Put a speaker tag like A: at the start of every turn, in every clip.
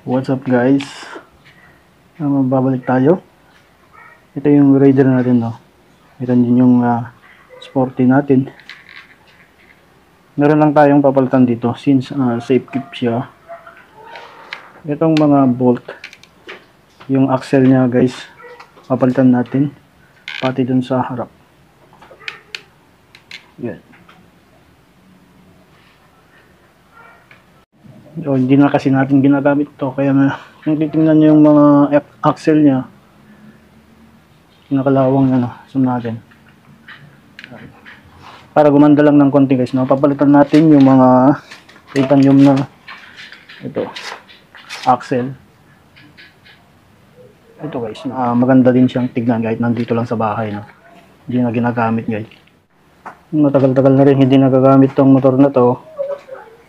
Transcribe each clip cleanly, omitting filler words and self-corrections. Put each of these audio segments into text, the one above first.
A: What's up guys? Babalik tayo. Ito yung Raider natin, no. Ito din yung sporty natin. Meron lang tayong papalitan dito since safe keep siya. Itong mga bolt, yung axle niya guys, papalitan natin pati dun sa harap. Yan. So, hindi na kasi natin ginagamit to, kaya kung titingnan nyo yung mga axle niya, nakalawang natin. Para gumanda lang ng konti guys, no? Papalitan natin yung mga titanium na ito, axle. Ito guys, maganda din siyang tignan kahit nandito lang sa bahay, no? Hindi na ginagamit guys. Matagal-tagal na rin hindi nagagamit tong motor na to.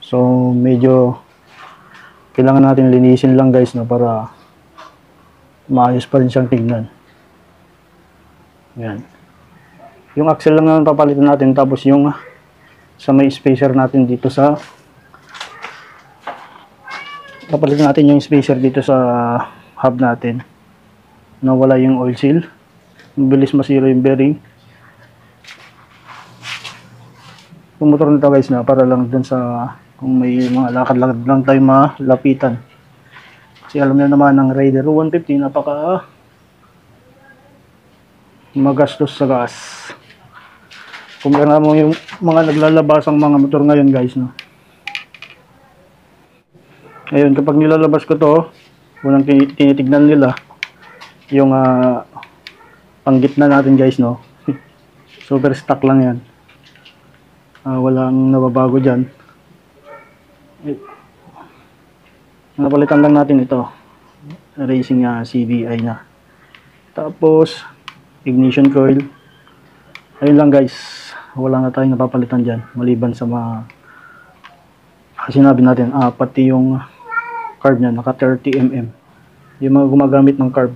A: So medyo kailangan natin linisin lang guys, no, para maayos pa rin siyang tignan. Yan. Yung axle lang naman papalitan natin, tapos yung sa may spacer natin dito sa papalitan natin yung spacer dito sa hub natin. Nawala yung oil seal. Mabilis masira yung bearing. Yung motor nito guys, na para lang dun sa kung may mga lakad-lakad lang tayo malapitan. Kasi alam niyo naman ng Raider 150 napaka magastos sa gas. Kumpara mo yung mga naglalabasang mga motor ngayon guys, no. Ngayon kapag nilalabas ko to, unang tinitignan nila yung panggitna natin guys, no. Super stock lang yan. Walang nababago dyan. Napalitan lang natin ito, racing CVI na. Tapos ignition coil. Ayun lang guys, wala na tayong napapalitan dyan maliban sa mga sinabi natin. Pati yung carb nya naka 30mm. Yung mga gumagamit ng carb,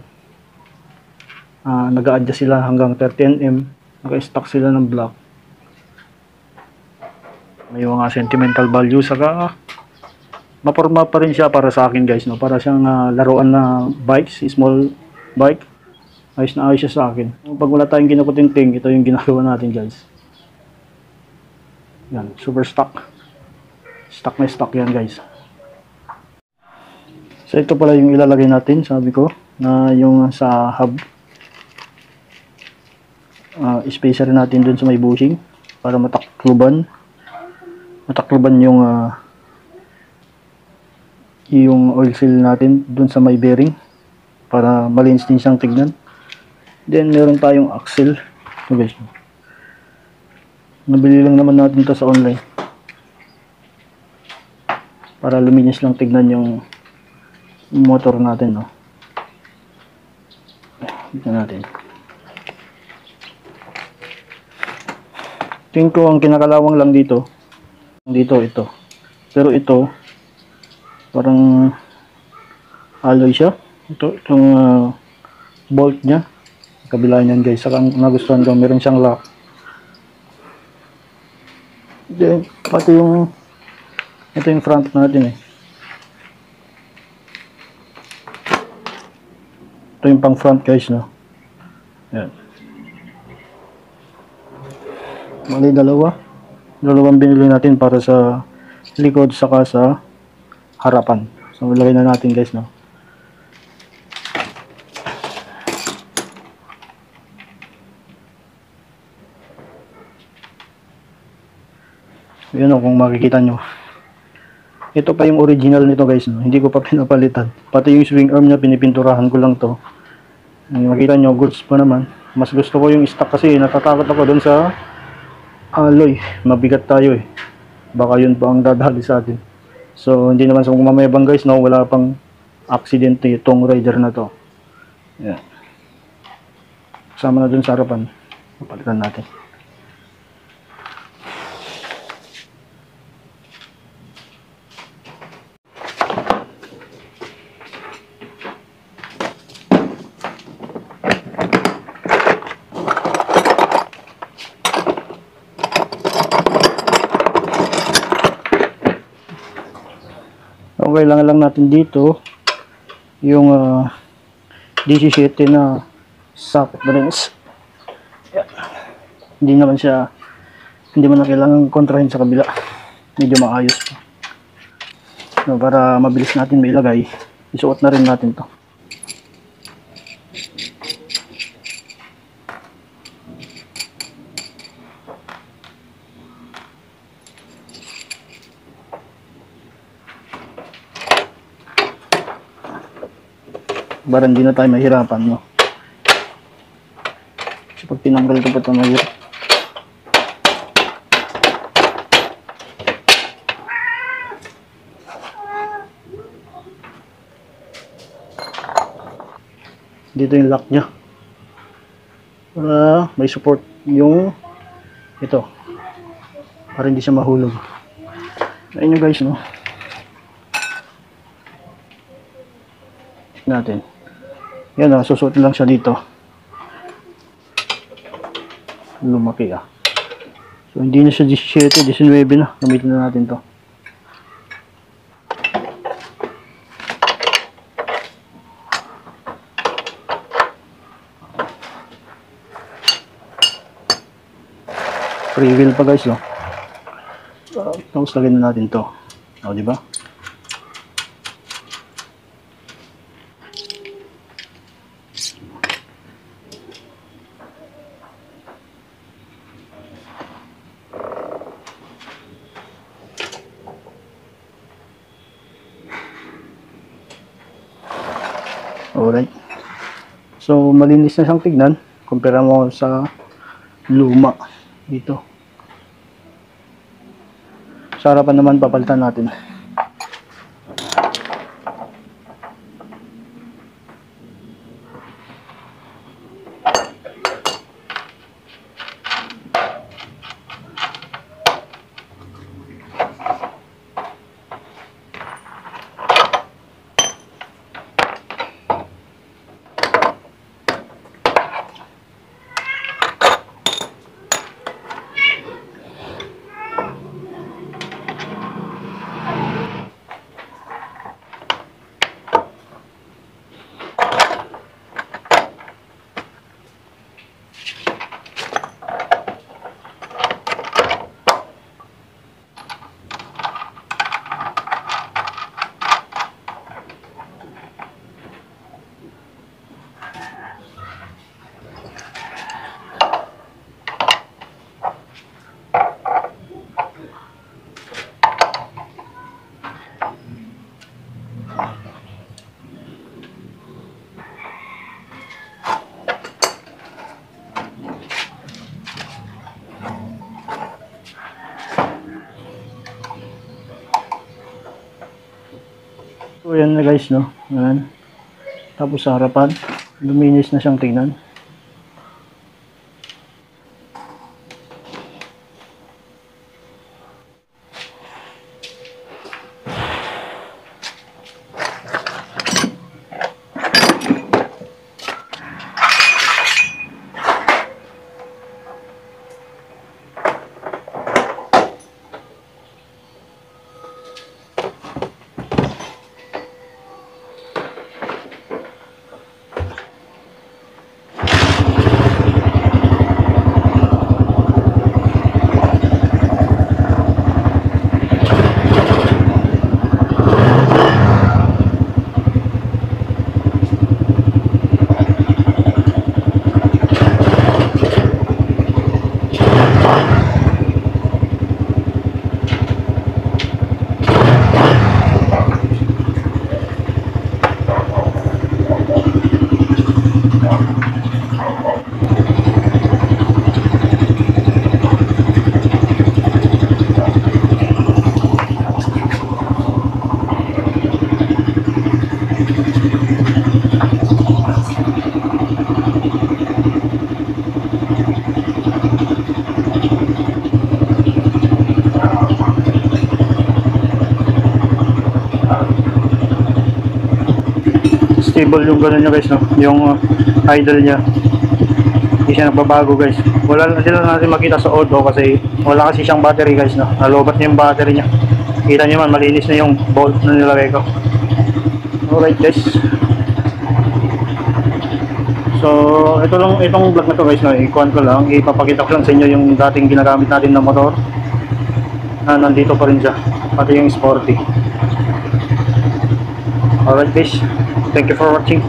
A: nag-a-adjust sila hanggang 30mm. Naka-stock sila ng block. May mga sentimental value, saka maporma pa rin siya para sa akin guys, no. Para siyang laruan na bikes, small bike. Ayos na ayos siya sa akin. Pag wala tayong ginakutinting, ito yung ginagawa natin guys. Yan, super stock. Stock na stock yan guys. So ito pala yung ilalagay natin, sabi ko, na yung sa hub. Spacer natin dun sa may bushing para matakluban yung oil seal natin dun sa may bearing para malinis din siyang tignan. Then meron tayong axle. Okay. Nabili lang naman natin to sa online para luminis lang tignan yung motor natin, no. Ito natin. Tingin ko ang kinakalawang lang dito ito. Pero ito parang alloy siya. Itong bolt nya kabila niyan guys. Saka ang nagustuhan ko, meron siyang lock. Then pati ito yung front natin Ito yung pang front guys, no. Yan. Mali dalawang binili natin para sa likod saka sa harapan. So ilagay na natin guys, no. Yun, kung makikita nyo, ito pa yung original nito guys, no. Hindi ko pa pinapalitan. Pati yung swing arm nya pinipinturahan ko lang to. Makita nyo, goods pa naman. Mas gusto ko yung stock kasi natatakot ako dun sa alloy. Mabigat tayo baka yun pa ang dadali sa atin. So hindi naman sa mamayabang guys, no. Wala pang accident itong Raider na to. Yan. Kasama na dun sa harapan. Palitan natin. Okay lang natin dito yung DC7 na socket rings. Yan. Hindi mo na kailangan kontrahin sa kabila. Medyo maayos pa. So, para mabilis natin mailagay, isuot na rin natin to. Para hindi na tayo mahirapan, no? Kasi pag tinanggal ito pa ito mahirap. Dito yung lock nya. Para may support yung ito. Para hindi siya mahulog. Ayun nyo guys, no? Natin. Yan o, susuot lang siya dito. Lumaki ah. So hindi na siya 17, 19 na. Gamitin na natin to. Free wheel pa guys, no? Tapos lagyan na natin to. O, di ba? Alright. So, malinis na siyang tignan. Kumpara mo sa luma. Dito. Sa harapan naman, papalitan natin. So yan na guys, no? Yan. Tapos sa harapan, luminis na siyang tingnan. Stable yung gano'n niya guys, no? Yung idle niya. Hindi siya nagbabago guys. Wala na sila natin makita sa auto kasi wala kasi siyang battery guys, no? Nalobat niya yung battery niya. Kita niyo man, malinis na yung bolt na nilagay ko. Alright guys. So, itong vlog na to guys, no, ikuan ko lang, ipapakita ko lang sa inyo yung dating ginagamit natin na motor. Nandito pa rin siya, pati yung sporty. Alright guys, thank you for watching.